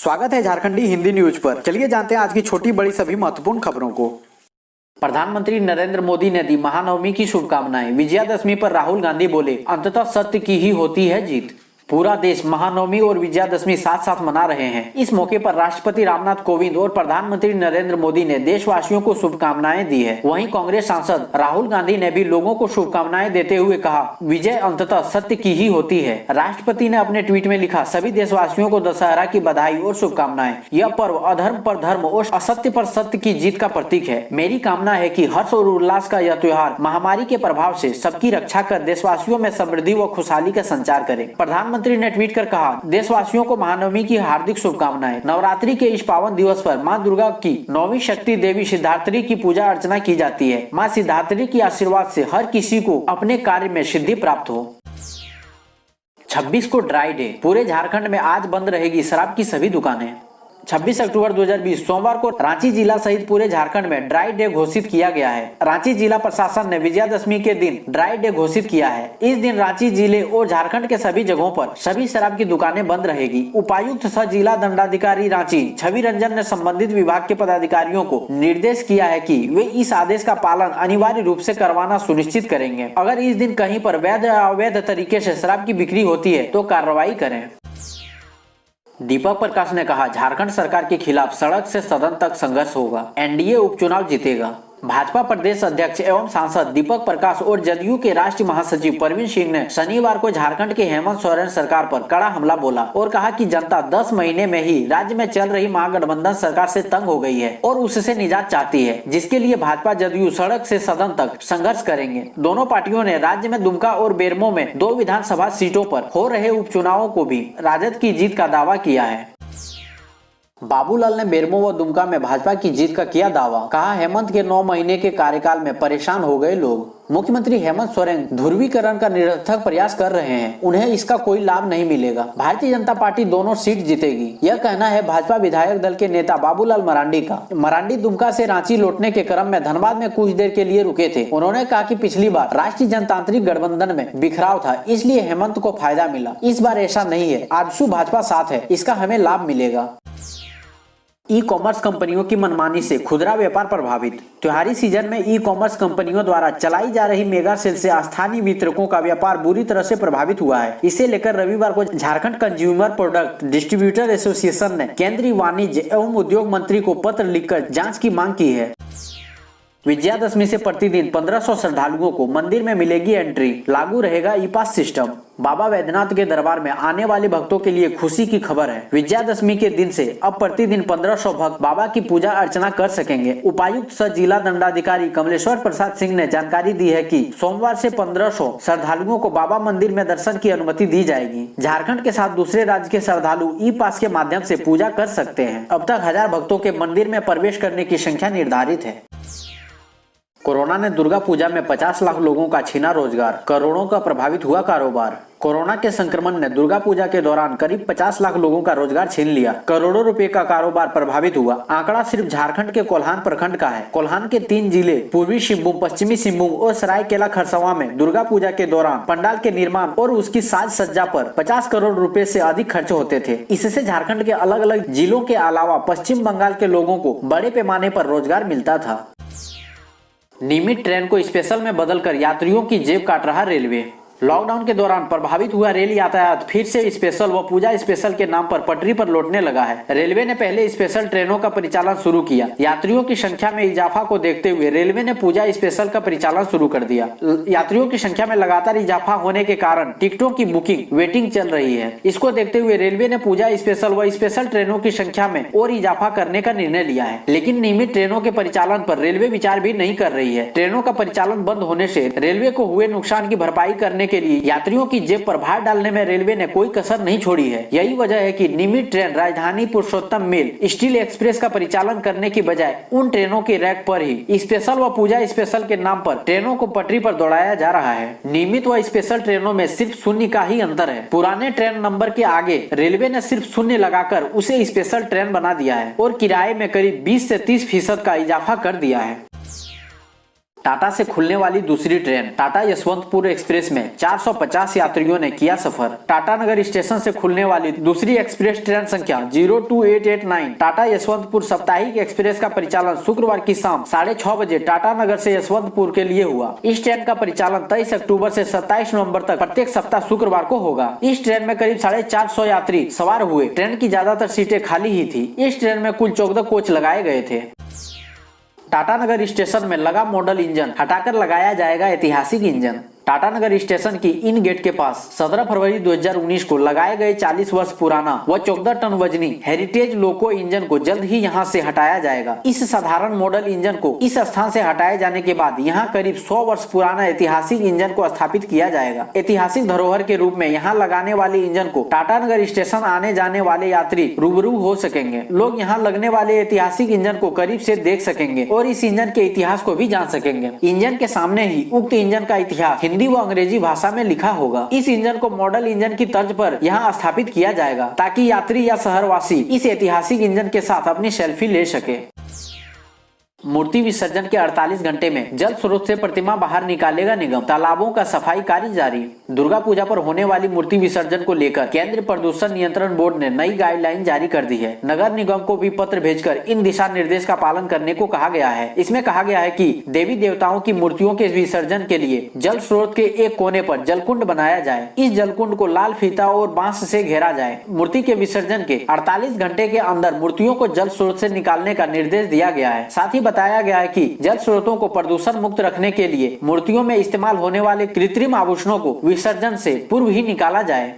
स्वागत है झारखंडी हिंदी न्यूज पर। चलिए जानते हैं आज की छोटी बड़ी सभी महत्वपूर्ण खबरों को। प्रधानमंत्री नरेंद्र मोदी ने दी महानवमी की शुभकामनाएं। विजयादशमी पर राहुल गांधी बोले, अंततः सत्य की ही होती है जीत। पूरा देश महानवमी और विजयादशमी साथ साथ मना रहे हैं। इस मौके पर राष्ट्रपति रामनाथ कोविंद और प्रधानमंत्री नरेंद्र मोदी ने देशवासियों को शुभकामनाएं दी है। वहीं कांग्रेस सांसद राहुल गांधी ने भी लोगों को शुभकामनाएं देते हुए कहा, विजय अंततः सत्य की ही होती है। राष्ट्रपति ने अपने ट्वीट में लिखा, सभी देशवासियों को दशहरा की बधाई और शुभकामनाएं। यह पर्व अधर्म पर धर्म और असत्य पर सत्य की जीत का प्रतीक है। मेरी कामना है कि हर्ष और उल्लास का यह त्योहार महामारी के प्रभाव से सबकी रक्षा कर देशवासियों में समृद्धि व खुशहाली का संचार करे। प्रधानमंत्री ने ट्वीट कर कहा, देशवासियों को महानवमी की हार्दिक शुभकामनाएं। नवरात्रि के इस पावन दिवस पर मां दुर्गा की 9वीं शक्ति देवी सिद्धात्री की पूजा अर्चना की जाती है। मां सिद्धात्री की आशीर्वाद से हर किसी को अपने कार्य में सिद्धि प्राप्त हो। 26 को ड्राई डे। पूरे झारखंड में आज बंद रहेगी शराब की सभी दुकानें। 26 अक्टूबर 2020 सोमवार को रांची जिला सहित पूरे झारखंड में ड्राई डे घोषित किया गया है। रांची जिला प्रशासन ने विजयादशमी के दिन ड्राई डे घोषित किया है। इस दिन रांची जिले और झारखंड के सभी जगहों पर सभी शराब की दुकानें बंद रहेगी। उपायुक्त सह जिला दंडाधिकारी रांची छवि रंजन ने संबंधित विभाग के पदाधिकारियों को निर्देश किया है कि वे इस आदेश का पालन अनिवार्य रूप से करवाना सुनिश्चित करेंगे। अगर इस दिन कहीं पर वैध या अवैध तरीके से शराब की बिक्री होती है तो कार्रवाई करें। दीपक प्रकाश ने कहा, झारखंड सरकार के खिलाफ सड़क से सदन तक संघर्ष होगा, एनडीए उपचुनाव जीतेगा। भाजपा प्रदेश अध्यक्ष एवं सांसद दीपक प्रकाश और जदयू के राष्ट्रीय महासचिव प्रवीण सिंह ने शनिवार को झारखंड के हेमंत सोरेन सरकार पर कड़ा हमला बोला और कहा कि जनता 10 महीने में ही राज्य में चल रही महागठबंधन सरकार से तंग हो गई है और उससे निजात चाहती है, जिसके लिए भाजपा जदयू सड़क से सदन तक संघर्ष करेंगे। दोनों पार्टियों ने राज्य में दुमका और बेरमो में 2 विधानसभा सीटों पर हो रहे उपचुनावों को भी राजद की जीत का दावा किया है। बाबूलाल ने बेरमो व दुमका में भाजपा की जीत का किया दावा। कहा, हेमंत के 9 महीने के कार्यकाल में परेशान हो गए लोग। मुख्यमंत्री हेमंत सोरेन ध्रुवीकरण का निरर्थक प्रयास कर रहे हैं, उन्हें इसका कोई लाभ नहीं मिलेगा। भारतीय जनता पार्टी दोनों सीट जीतेगी, यह कहना है भाजपा विधायक दल के नेता बाबूलाल मरांडी का। मरांडी दुमका से रांची लौटने के क्रम में धनबाद में कुछ देर के लिए रुके थे। उन्होंने कहा कि पिछली बार राष्ट्रीय जनतांत्रिक गठबंधन में बिखराव था, इसलिए हेमंत को फायदा मिला। इस बार ऐसा नहीं है, आजसू भाजपा साथ है, इसका हमें लाभ मिलेगा। ई कॉमर्स कंपनियों की मनमानी से खुदरा व्यापार प्रभावित। त्योहारी सीजन में ई कॉमर्स कंपनियों द्वारा चलाई जा रही मेगा सेल से स्थानीय वितरकों का व्यापार बुरी तरह से प्रभावित हुआ है। इसे लेकर रविवार को Jharkhand consumer product distributor association ने केंद्रीय वाणिज्य एवं उद्योग मंत्री को पत्र लिखकर जांच की मांग की है। विजयादशमी से प्रतिदिन 1500 श्रद्धालुओं को मंदिर में मिलेगी एंट्री, लागू रहेगा ई पास सिस्टम। बाबा वैद्यनाथ के दरबार में आने वाले भक्तों के लिए खुशी की खबर है। विजयादशमी के दिन से अब प्रतिदिन 1500 भक्त बाबा की पूजा अर्चना कर सकेंगे। उपायुक्त सह जिला दंडाधिकारी कमलेश्वर प्रसाद सिंह ने जानकारी दी है कि सोमवार से 1500 श्रद्धालुओं को बाबा मंदिर में दर्शन की अनुमति दी जाएगी। झारखंड के साथ दूसरे राज्य के श्रद्धालु ई पास के माध्यम से पूजा कर सकते हैं। अब तक 1000 भक्तों के मंदिर में प्रवेश करने की संख्या निर्धारित है। कोरोना ने दुर्गा पूजा में 50 लाख लोगों का छीना रोजगार, करोड़ों का प्रभावित हुआ कारोबार। कोरोना के संक्रमण ने दुर्गा पूजा के दौरान करीब 50 लाख लोगों का रोजगार छीन लिया, करोड़ों रुपए का कारोबार प्रभावित हुआ। आंकड़ा सिर्फ झारखंड के कोल्हान प्रखंड का है। कोल्हान के 3 जिले पूर्वी सिंहभूम, पश्चिमी सिंहभूम और सरायकेला खरसावां में दुर्गा पूजा के दौरान पंडाल के निर्माण और उसकी साज सज्जा पर 50 करोड़ रुपए से अधिक खर्च होते थे। इससे झारखंड के अलग अलग जिलों के अलावा पश्चिम बंगाल के लोगों को बड़े पैमाने पर रोजगार मिलता था। नियमित ट्रेन को स्पेशल में बदलकर यात्रियों की जेब काट रहा रेलवे। लॉकडाउन के दौरान प्रभावित हुआ रेल यातायात फिर से स्पेशल व पूजा स्पेशल के नाम पर पटरी पर लौटने लगा है। रेलवे ने पहले स्पेशल ट्रेनों का परिचालन शुरू किया। यात्रियों की संख्या में इजाफा को देखते हुए रेलवे ने पूजा स्पेशल का परिचालन शुरू कर दिया। यात्रियों की संख्या में लगातार इजाफा होने के कारण टिकटों की बुकिंग वेटिंग चल रही है। इसको देखते हुए रेलवे ने पूजा स्पेशल व स्पेशल ट्रेनों की संख्या में और इजाफा करने का निर्णय लिया है। लेकिन नियमित ट्रेनों के परिचालन पर रेलवे विचार भी नहीं कर रही है। ट्रेनों का परिचालन बंद होने से रेलवे को हुए नुकसान की भरपाई करने के लिए यात्रियों की जेब पर भार डालने में रेलवे ने कोई कसर नहीं छोड़ी है। यही वजह है कि नियमित ट्रेन राजधानी पुरुषोत्तम मेल स्टील एक्सप्रेस का परिचालन करने की बजाय उन ट्रेनों के रैक पर ही स्पेशल व पूजा स्पेशल के नाम पर ट्रेनों को पटरी पर दौड़ाया जा रहा है। नियमित व स्पेशल ट्रेनों में सिर्फ शून्य का ही अंतर है। पुराने ट्रेन नंबर के आगे रेलवे ने सिर्फ शून्य लगाकर उसे स्पेशल ट्रेन बना दिया है और किराए में करीब 20 से 30% का इजाफा कर दिया है। टाटा से खुलने वाली दूसरी ट्रेन टाटा यशवंतपुर एक्सप्रेस में 450 यात्रियों ने किया सफर। टाटानगर स्टेशन से खुलने वाली दूसरी एक्सप्रेस ट्रेन संख्या 02889 टाटा यशवंतपुर साप्ताहिक एक्सप्रेस का परिचालन शुक्रवार की शाम 6:30 बजे टाटानगर से यशवंतपुर के लिए हुआ। इस ट्रेन का परिचालन 23 अक्टूबर से 27 नवंबर तक प्रत्येक सप्ताह शुक्रवार को होगा। इस ट्रेन में करीब 450 यात्री सवार हुए। ट्रेन की ज्यादातर सीटें खाली ही थी। इस ट्रेन में कुल 14 कोच लगाए गए थे। टाटानगर स्टेशन में लगा मॉडल इंजन हटाकर लगाया जाएगा ऐतिहासिक इंजन। टाटानगर स्टेशन की इन गेट के पास 17 फरवरी 2019 को लगाए गए 40 वर्ष पुराना व 14 टन वजनी हेरिटेज लोको इंजन को जल्द ही यहां से हटाया जाएगा। इस साधारण मॉडल इंजन को इस स्थान से हटाए जाने के बाद यहां करीब 100 वर्ष पुराना ऐतिहासिक इंजन को स्थापित किया जाएगा। ऐतिहासिक धरोहर के रूप में यहां लगाने वाले इंजन को टाटानगर स्टेशन आने जाने वाले यात्री रूबरू हो सकेंगे। लोग यहां लगने वाले ऐतिहासिक इंजन को करीब से देख सकेंगे और इस इंजन के इतिहास को भी जान सकेंगे। इंजन के सामने ही उक्त इंजन का इतिहास हिंदी व अंग्रेजी भाषा में लिखा होगा। इस इंजन को मॉडल इंजन की तर्ज पर यहाँ स्थापित किया जाएगा ताकि यात्री या शहरवासी इस ऐतिहासिक इंजन के साथ अपनी सेल्फी ले सके। मूर्ति विसर्जन के 48 घंटे में जल स्रोत से प्रतिमा बाहर निकालेगा निगम। तालाबों का सफाई कार्य जारी। दुर्गा पूजा पर होने वाली मूर्ति विसर्जन को लेकर केंद्रीय प्रदूषण नियंत्रण बोर्ड ने नई गाइडलाइन जारी कर दी है। नगर निगम को भी पत्र भेजकर इन दिशा निर्देश का पालन करने को कहा गया है। इसमें कहा गया है कि देवी देवताओं की मूर्तियों के विसर्जन के लिए जल स्रोत के एक कोने पर जलकुंड बनाया जाए। इस जलकुंड को लाल फीता और बांस से घेरा जाए। मूर्ति के विसर्जन के 48 घंटे के अंदर मूर्तियों को जल स्रोत से निकालने का निर्देश दिया गया है। साथ ही बताया गया है कि जल स्रोतों को प्रदूषण मुक्त रखने के लिए मूर्तियों में इस्तेमाल होने वाले कृत्रिम आभूषणों को विसर्जन से पूर्व ही निकाला जाए।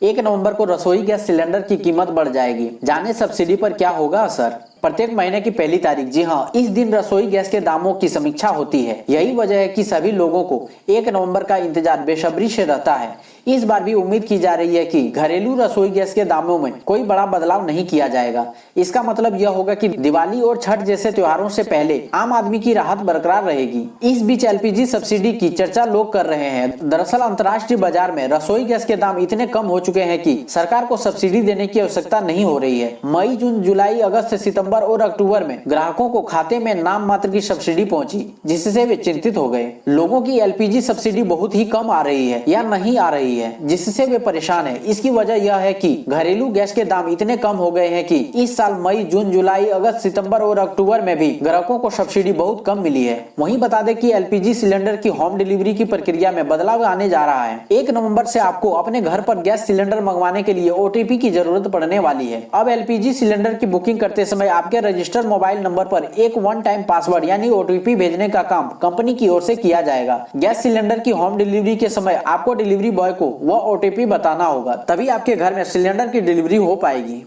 1 नवंबर को रसोई गैस सिलेंडर की कीमत बढ़ जाएगी। जाने सब्सिडी पर क्या होगा असर। प्रत्येक महीने की पहली तारीख, जी हाँ, इस दिन रसोई गैस के दामों की समीक्षा होती है। यही वजह है कि सभी लोगों को 1 नवंबर का इंतजार बेसब्री से रहता है। इस बार भी उम्मीद की जा रही है कि घरेलू रसोई गैस के दामों में कोई बड़ा बदलाव नहीं किया जाएगा। इसका मतलब यह होगा कि दिवाली और छठ जैसे त्योहारों से पहले आम आदमी की राहत बरकरार रहेगी। इस बीच एलपीजी सब्सिडी की चर्चा लोग कर रहे हैं। दरअसल अंतर्राष्ट्रीय बाजार में रसोई गैस के दाम इतने कम हो चुके हैं कि सरकार को सब्सिडी देने की आवश्यकता नहीं हो रही है। मई, जून, जुलाई, अगस्त, सितंबर और अक्टूबर में ग्राहकों को खाते में नाम मात्र की सब्सिडी पहुंची, जिससे वे चिंतित हो गए। लोगों की एलपीजी सब्सिडी बहुत ही कम आ रही है या नहीं आ रही है, जिससे वे परेशान है। इसकी वजह यह है कि घरेलू गैस के दाम इतने कम हो गए हैं कि इस साल मई, जून, जुलाई, अगस्त, सितंबर और अक्टूबर में भी ग्राहकों को सब्सिडी बहुत कम मिली है। वहीं बता दें कि एलपीजी सिलेंडर की होम डिलीवरी की प्रक्रिया में बदलाव आने जा रहा है। 1 नवंबर से आपको अपने घर पर गैस सिलेंडर मंगवाने के लिए ओटीपी की जरूरत पड़ने वाली है। अब एलपीजी सिलेंडर की बुकिंग करते समय आपके रजिस्टर्ड मोबाइल नंबर पर एक वन टाइम पासवर्ड यानी ओटीपी भेजने का काम कंपनी की ओर से किया जाएगा। गैस सिलेंडर की होम डिलीवरी के समय आपको डिलीवरी बॉय को वह ओटीपी बताना होगा, तभी आपके घर में सिलेंडर की डिलीवरी हो पाएगी।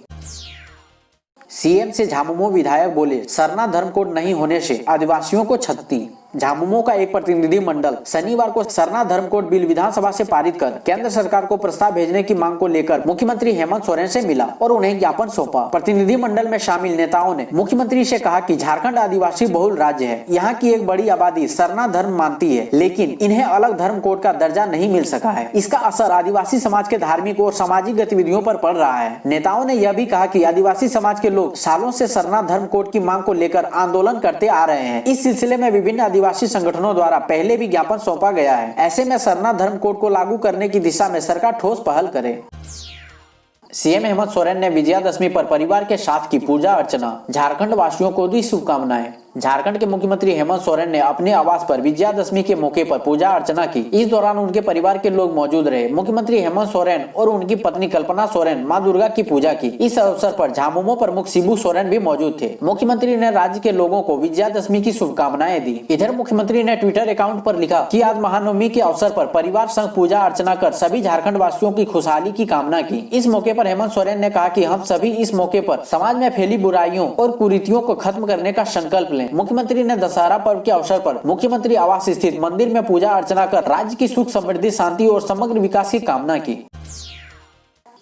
सीएम से झामुमो विधायक बोले, सरना धर्म कोड नहीं होने से आदिवासियों को क्षति। झामुमो का एक प्रतिनिधि मंडल शनिवार को सरना धर्म कोड बिल विधानसभा से पारित कर केंद्र सरकार को प्रस्ताव भेजने की मांग को लेकर मुख्यमंत्री हेमंत सोरेन से मिला और उन्हें ज्ञापन सौंपा। प्रतिनिधि मंडल में शामिल नेताओं ने मुख्यमंत्री से कहा कि झारखंड आदिवासी बहुल राज्य है। यहाँ की एक बड़ी आबादी सरना धर्म मानती है, लेकिन इन्हें अलग धर्म कोड का दर्जा नहीं मिल सका है। इसका असर आदिवासी समाज के धार्मिक और सामाजिक गतिविधियों पर पड़ रहा है। नेताओं ने यह भी कहा कि आदिवासी समाज के लोग सालों से सरना धर्म कोड की मांग को लेकर आंदोलन करते आ रहे हैं। इस सिलसिले में विभिन्न आदिवासी संगठनों द्वारा पहले भी ज्ञापन सौंपा गया है। ऐसे में सरना धर्म कोड को लागू करने की दिशा में सरकार ठोस पहल करे। सीएम हेमंत सोरेन ने विजयादशमी पर परिवार के साथ की पूजा अर्चना। झारखंड वासियों को दी शुभकामनाएं। झारखंड के मुख्यमंत्री हेमंत सोरेन ने अपने आवास पर विजयादशमी के मौके पर पूजा अर्चना की। इस दौरान उनके परिवार के लोग मौजूद रहे। मुख्यमंत्री हेमंत सोरेन और उनकी पत्नी कल्पना सोरेन मां दुर्गा की पूजा की। इस अवसर पर झामुमो प्रमुख शिबू सोरेन भी मौजूद थे। मुख्यमंत्री ने राज्य के लोगों को विजयादशमी की शुभकामनाएं दी। इधर मुख्यमंत्री ने ट्विटर अकाउंट पर लिखा कि आज महानवमी के अवसर पर परिवार संग पूजा अर्चना कर सभी झारखंड वासियों की खुशहाली की कामना की। इस मौके पर हेमंत सोरेन ने कहा कि हम सभी इस मौके पर समाज में फैली बुराइयों और कुरीतियों को खत्म करने का संकल्प लें। मुख्यमंत्री ने दशहरा पर्व के अवसर पर मुख्यमंत्री आवास स्थित मंदिर में पूजा अर्चना कर राज्य की सुख, समृद्धि, शांति और समग्र विकास की कामना की।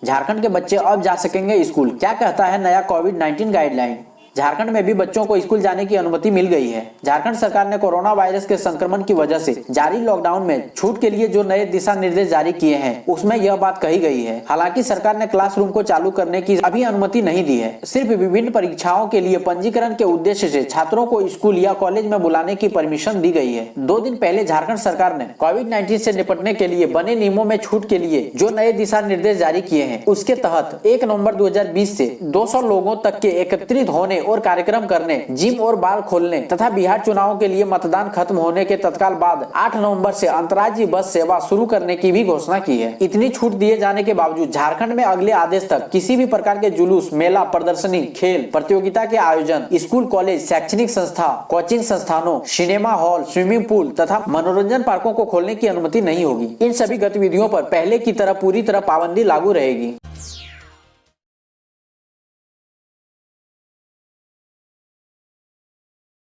झारखंड के बच्चे अब जा सकेंगे स्कूल, क्या कहता है नया कोविड-19 गाइडलाइन। झारखंड में भी बच्चों को स्कूल जाने की अनुमति मिल गई है। झारखंड सरकार ने कोरोना वायरस के संक्रमण की वजह से जारी लॉकडाउन में छूट के लिए जो नए दिशा निर्देश जारी किए हैं उसमें यह बात कही गई है। हालांकि सरकार ने क्लासरूम को चालू करने की अभी अनुमति नहीं दी है। सिर्फ विभिन्न परीक्षाओं के लिए पंजीकरण के उद्देश्य से छात्रों को स्कूल या कॉलेज में बुलाने की परमिशन दी गई है। 2 दिन पहले झारखंड सरकार ने कोविड-19 से निपटने के लिए बने नियमों में छूट के लिए जो नए दिशा निर्देश जारी किए हैं उसके तहत 1 नवंबर 2020 से 200 लोगों तक के एकत्रित होने और कार्यक्रम करने, जिम और बार खोलने तथा बिहार चुनाव के लिए मतदान खत्म होने के तत्काल बाद 8 नवंबर से अंतर्राज्यीय बस सेवा शुरू करने की भी घोषणा की है। इतनी छूट दिए जाने के बावजूद झारखंड में अगले आदेश तक किसी भी प्रकार के जुलूस, मेला, प्रदर्शनी, खेल प्रतियोगिता के आयोजन, स्कूल, कॉलेज, शैक्षणिक संस्था, कोचिंग संस्थानों, सिनेमा हॉल, स्विमिंग पूल तथा मनोरंजन पार्कों को खोलने की अनुमति नहीं होगी। इन सभी गतिविधियों पर पहले की तरह पूरी तरह पाबंदी लागू रहेगी।